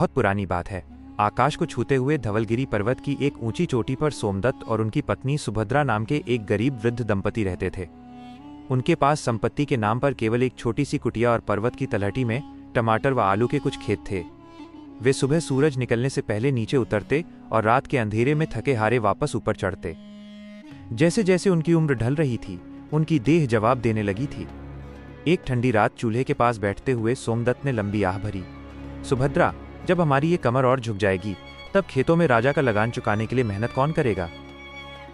बहुत पुरानी बात है। आकाश को छूते हुए धवलगिरी पर्वत की एक ऊंची चोटी पर सोमदत्त और उनकी पत्नी सुभद्रा नाम के एक गरीब वृद्ध दंपति रहते थे। उनके पास संपत्ति के नाम पर केवल एक छोटी सी कुटिया और पर्वत की तलहटी में टमाटर व आलू के कुछ खेत थे। वे सुबह सूरज निकलने से पहले नीचे उतरते और रात के अंधेरे में थके हारे वापस ऊपर चढ़ते। जैसे जैसे उनकी उम्र ढल रही थी, उनकी देह जवाब देने लगी थी। एक ठंडी रात चूल्हे के पास बैठते हुए सोमदत्त ने लंबी आह भरी। सुभद्रा, जब हमारी ये कमर और झुक जाएगी, तब खेतों में राजा का लगान चुकाने के लिए मेहनत कौन करेगा?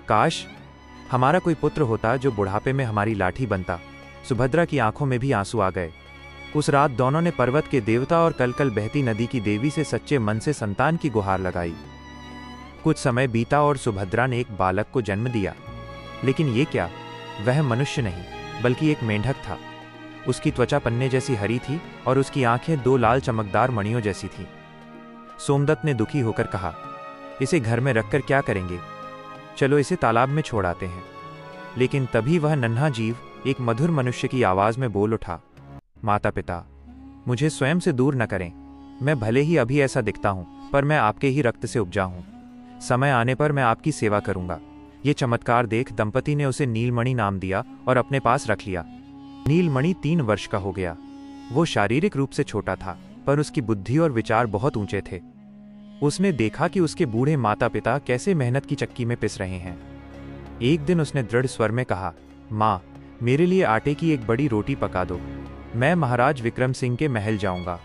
काश हमारा कोई पुत्र होता जो बुढ़ापे में हमारी लाठी बनता। सुभद्रा की आंखों में भी आंसू आ गए। उस रात दोनों ने पर्वत के देवता और कलकल बहती नदी की देवी से सच्चे मन से संतान की गुहार लगाई। कुछ समय बीता और सुभद्रा ने एक बालक को जन्म दिया। लेकिन ये क्या, वह मनुष्य नहीं बल्कि एक मेंढक था। उसकी त्वचा पन्ने जैसी हरी थी और उसकी आंखें दो लाल चमकदार मणियों जैसी थीं। सोमदत्त ने दुखी होकर कहा, इसे घर में रखकर क्या करेंगे? चलो इसे तालाब में छोड़ आते हैं। लेकिन तभी वह नन्हा जीव एक मधुर मनुष्य की आवाज में बोल उठा, माता पिता, मुझे स्वयं से दूर न करें। मैं भले ही अभी ऐसा दिखता हूं, पर मैं आपके ही रक्त से उपजा हूं। समय आने पर मैं आपकी सेवा करूंगा। ये चमत्कार देख दंपति ने उसे नीलमणि नाम दिया और अपने पास रख लिया। नीलमणि 3 वर्ष का हो गया। वो शारीरिक रूप से छोटा था, पर उसकी बुद्धि और विचार बहुत ऊंचे थे। उसने देखा कि उसके बूढ़े माता पिता कैसे मेहनत की चक्की में पिस रहे हैं। एक दिन उसने दृढ़ स्वर में कहा, माँ, मेरे लिए आटे की एक बड़ी रोटी पका दो। मैं महाराज विक्रम सिंह के महल जाऊंगा।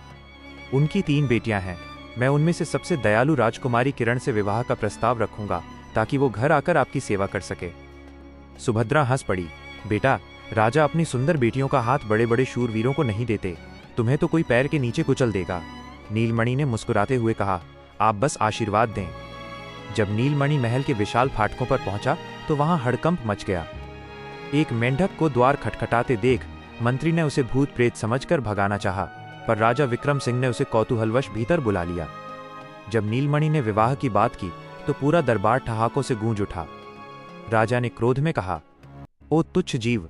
उनकी 3 बेटियां हैं। मैं उनमें से सबसे दयालु राजकुमारी किरण से विवाह का प्रस्ताव रखूंगा, ताकि वो घर आकर आपकी सेवा कर सके। सुभद्रा हंस पड़ी, बेटा, राजा अपनी सुंदर बेटियों का हाथ बड़े बड़े शूरवीरों को नहीं देते। तुम्हें तो कोई पैर के नीचे कुचल देगा। नीलमणि ने मुस्कुराते हुए कहा, आप बस आशीर्वाद दें। जब नीलमणि महल के विशाल फाटकों पर पहुंचा तो वहां हड़कंप मच गया। एक मेंढक को द्वार खटखटाते देख मंत्री ने उसे भूत प्रेत समझकर भगाना चाहा, पर राजा विक्रम सिंह ने उसे कौतूहलवश भीतर बुला लिया। जब नीलमणि ने विवाह की बात की तो पूरा दरबार ठहाकों से गूंज उठा। राजा ने क्रोध में कहा, ओ तुच्छ जीव,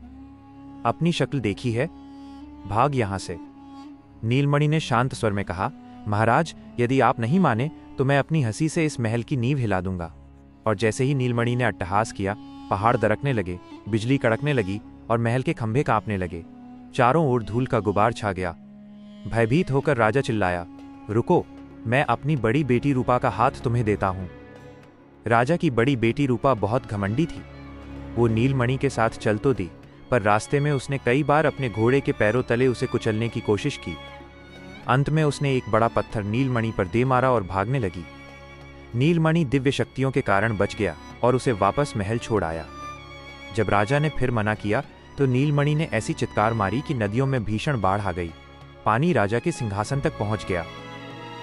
अपनी शक्ल देखी है? भाग यहां से। नीलमणि ने शांत स्वर में कहा, महाराज, यदि आप नहीं माने तो मैं अपनी हंसी से इस महल की नींव हिला दूंगा। और जैसे ही नीलमणि ने अट्टहास किया, पहाड़ दरकने लगे, बिजली कड़कने लगी और महल के खंभे कांपने लगे। चारों ओर धूल का गुबार छा गया। भयभीत होकर राजा चिल्लाया, रुको, मैं अपनी बड़ी बेटी रूपा का हाथ तुम्हें देता हूं। राजा की बड़ी बेटी रूपा बहुत घमंडी थी। वो नीलमणि के साथ चल तो दी, पर रास्ते में उसने कई बार अपने घोड़े के पैरों तले उसे कुचलने की कोशिश की। अंत में उसने एक बड़ा पत्थर नीलमणि पर दे मारा और भागने लगी। नीलमणि दिव्य शक्तियों के कारण बच गया और उसे वापस महल छोड़ आया। जब राजा ने फिर मना किया तो नीलमणि ने ऐसी चित्कार मारी कि नदियों में भीषण बाढ़ आ गई। पानी राजा के सिंहासन तक पहुंच गया।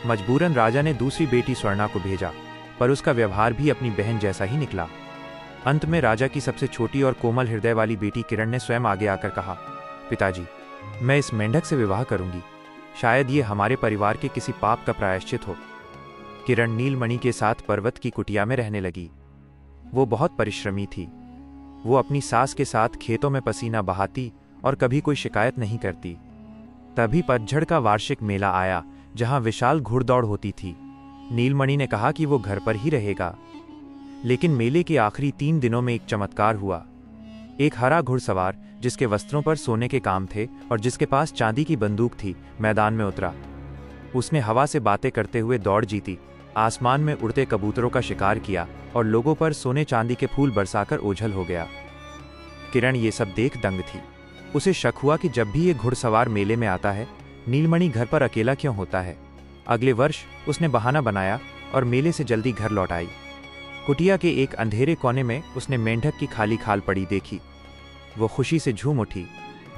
मजबूरन राजा ने दूसरी बेटी स्वर्णा को भेजा, पर उसका व्यवहार भी अपनी बहन जैसा ही निकला। अंत में राजा की सबसे छोटी और कोमल हृदय वाली बेटी किरण ने स्वयं आगे आकर कहा, पिताजी, मैं इस मेंढक से विवाह करूंगी। शायद ये हमारे परिवार के किसी पाप का प्रायश्चित हो। किरण नीलमणि के साथ पर्वत की कुटिया में रहने लगी। वो बहुत परिश्रमी थी। वो अपनी सास के साथ खेतों में पसीना बहाती और कभी कोई शिकायत नहीं करती। तभी पतझड़ का वार्षिक मेला आया, जहां विशाल घुड़दौड़ होती थी। नीलमणि ने कहा कि वो घर पर ही रहेगा। लेकिन मेले के आखिरी 3 दिनों में एक चमत्कार हुआ। एक हरा घुड़सवार, जिसके वस्त्रों पर सोने के काम थे और जिसके पास चांदी की बंदूक थी, मैदान में उतरा। उसने हवा से बातें करते हुए दौड़ जीती, आसमान में उड़ते कबूतरों का शिकार किया और लोगों पर सोने चांदी के फूल बरसाकर ओझल हो गया। किरण ये सब देख दंग थी। उसे शक हुआ कि जब भी ये घुड़सवार मेले में आता है, नीलमणि घर पर अकेला क्यों होता है। अगले वर्ष उसने बहाना बनाया और मेले से जल्दी घर लौट आई। कुटिया के एक अंधेरे कोने में उसने मेंढक की खाली खाल पड़ी देखी। वो खुशी से झूम उठी,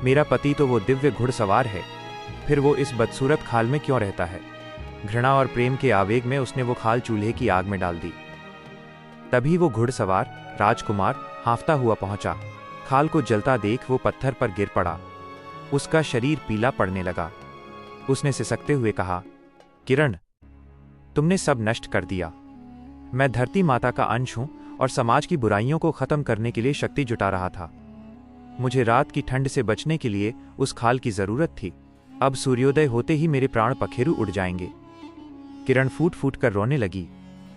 मेरा पति तो वो दिव्य घुड़सवार है, फिर वो इस बदसूरत खाल में क्यों रहता है। घृणा और प्रेम के आवेग में उसने वो खाल चूल्हे की आग में डाल दी। तभी वो घुड़सवार राजकुमार हांफता हुआ पहुंचा। खाल को जलता देख वो पत्थर पर गिर पड़ा। उसका शरीर पीला पड़ने लगा। उसने सिसकते हुए कहा, किरण, तुमने सब नष्ट कर दिया। मैं धरती माता का अंश हूं और समाज की बुराइयों को खत्म करने के लिए शक्ति जुटा रहा था। मुझे रात की ठंड से बचने के लिए उस खाल की जरूरत थी। अब सूर्योदय होते ही मेरे प्राण पखेरु उड़ जाएंगे। किरण फूट फूट कर रोने लगी।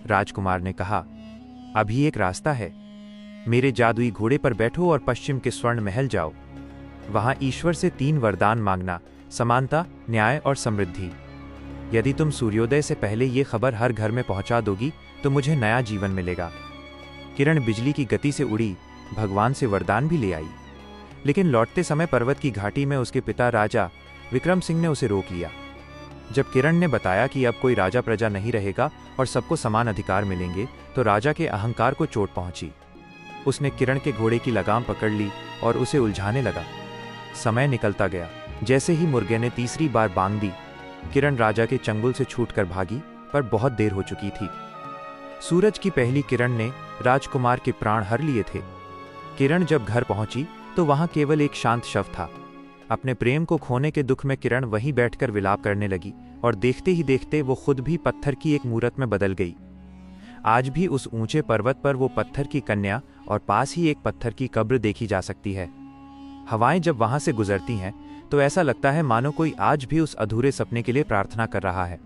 राजकुमार ने कहा, अभी एक रास्ता है। मेरे जादुई घोड़े पर बैठो और पश्चिम के स्वर्ण महल जाओ। वहां ईश्वर से 3 वरदान मांगना, समानता, न्याय और समृद्धि। यदि तुम सूर्योदय से पहले ये खबर हर घर में पहुंचा दोगी तो मुझे नया जीवन मिलेगा। किरण बिजली की गति से उड़ी, भगवान से वरदान भी ले आई। लेकिन लौटते समय पर्वत की घाटी में उसके पिता राजा विक्रम सिंह ने उसे रोक लिया। जब किरण ने बताया कि अब कोई राजा प्रजा नहीं रहेगा और सबको समान अधिकार मिलेंगे, तो राजा के अहंकार को चोट पहुंची। उसने किरण के घोड़े की लगाम पकड़ ली और उसे उलझाने लगा। समय निकलता गया। जैसे ही मुर्गे ने तीसरी बार बांग दी, किरण राजा के चंगुल से छूटकर भागी, पर बहुत देर हो चुकी थी। सूरज की पहली किरण ने राजकुमार के प्राण हर लिए थे। किरण जब घर पहुंची तो वहां केवल एक शांत शव था। अपने प्रेम को खोने के दुख में किरण वहीं बैठकर विलाप करने लगी और देखते ही देखते वो खुद भी पत्थर की एक मूरत में बदल गई। आज भी उस ऊंचे पर्वत पर वो पत्थर की कन्या और पास ही एक पत्थर की कब्र देखी जा सकती है। हवाएं जब वहां से गुजरती हैं तो ऐसा लगता है मानो कोई आज भी उस अधूरे सपने के लिए प्रार्थना कर रहा है।